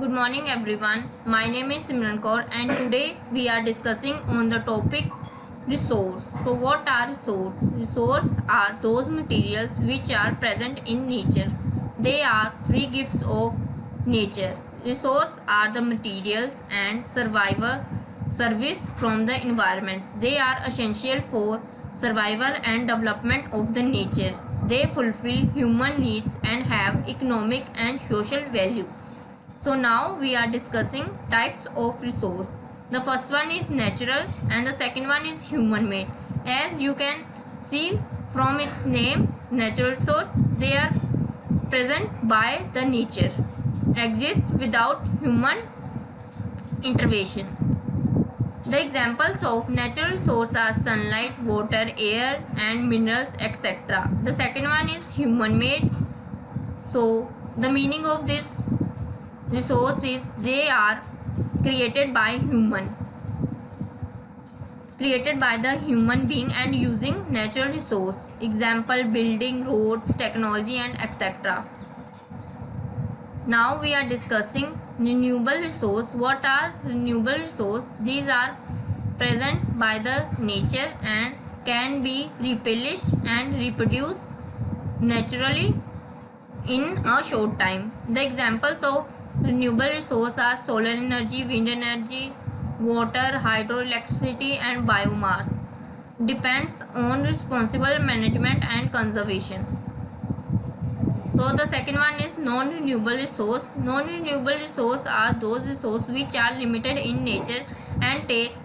Good morning everyone. My name is Simran Kaur and today we are discussing on the topic resource. So what are resources? Resources are those materials which are present in nature. They are free gifts of nature. Resources are the materials and survival service from the environments. They are essential for survival and development of the nature. They fulfill human needs and have economic and social value. So now we are discussing types of resource. The first one is natural and the second one is human made. As you can see from its name, natural resource, they are present by the nature, exist without human intervention. The examples of natural resources are sunlight, water, air and minerals, etc. The second one is human made. So the meaning of this resources, they are created by the human being and using natural resource. Example, building, roads, technology and etc. Now we are discussing renewable resource. What are renewable resource? These are present by the nature and can be replenished and reproduced naturally in a short time. The examples of renewable resources are solar energy, wind energy, water, hydroelectricity and biomass. Depends on responsible management and conservation. So the second one is non-renewable resource. Non-renewable resources are those resources which are limited in nature and take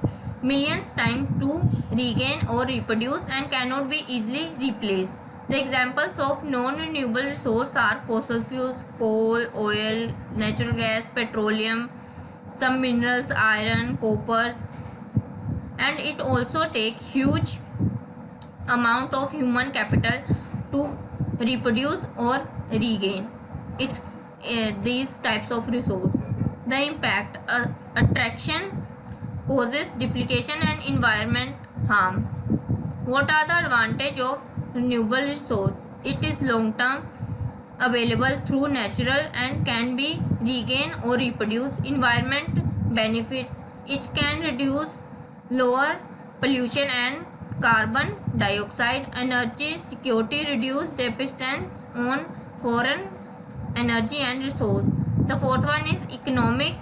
millions time to regain or reproduce and cannot be easily replaced. The examples of non-renewable resources are fossil fuels, coal, oil, natural gas, petroleum, some minerals, iron, copper, and it also takes huge amount of human capital to reproduce or regain these types of resources. The impact, attraction causes duplication and environment harm. What are the advantage of renewable resource? It is long term, available through natural and can be regained or reproduced. Environment benefits, it can reduce lower pollution and carbon dioxide. Energy security, reduce dependence on foreign energy and resource. The fourth one is economic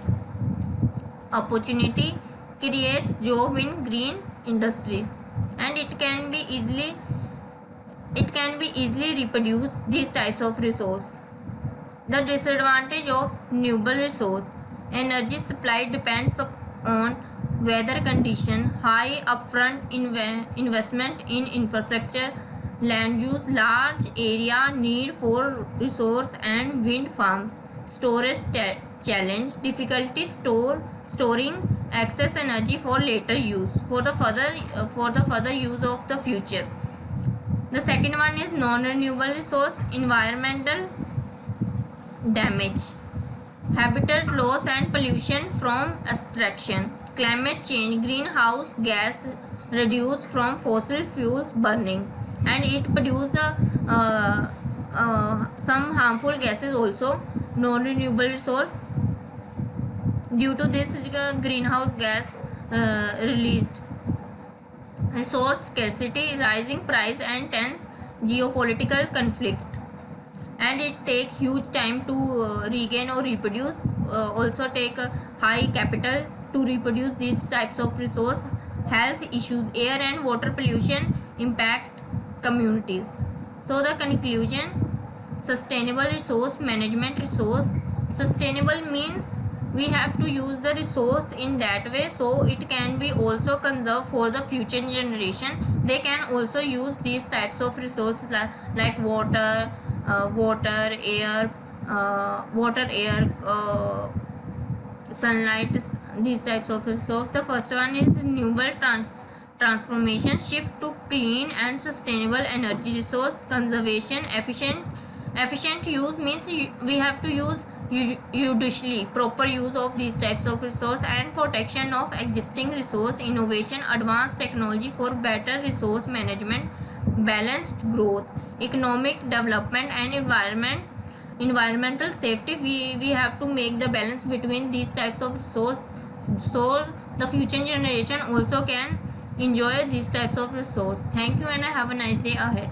opportunity, creates job in green industries and it can be easily reproduce these types of resource. The disadvantage of renewable resource, energy supply depends on weather condition, high upfront investment in infrastructure, land use, large area need for resource and wind farms. Storage challenge, difficulty storing excess energy for later use, for the further use of the future. The second one is non-renewable resource, environmental damage, habitat loss and pollution from extraction, climate change, greenhouse gas reduce from fossil fuels burning and it produce some harmful gases also. Non-renewable resource, due to this greenhouse gas released. Resource scarcity, rising price and tense geopolitical conflict and it take huge time to regain or reproduce, also take high capital to reproduce these types of resource. Health issues, air and water pollution impact communities. So the conclusion, sustainable resource management. Resource sustainable means we have to use the resource in that way so it can be also conserved for the future generation. They can also use these types of resources like water, air, sunlight, these types of resources. The first one is renewable transformation, shift to clean and sustainable energy. Resource conservation, efficient use means we have to use judiciously, proper use of these types of resource and protection of existing resource. Innovation, advanced technology for better resource management. Balanced growth, economic development and environment environmental safety, we have to make the balance between these types of resource, so the future generation also can enjoy these types of resource. Thank you and have a nice day ahead.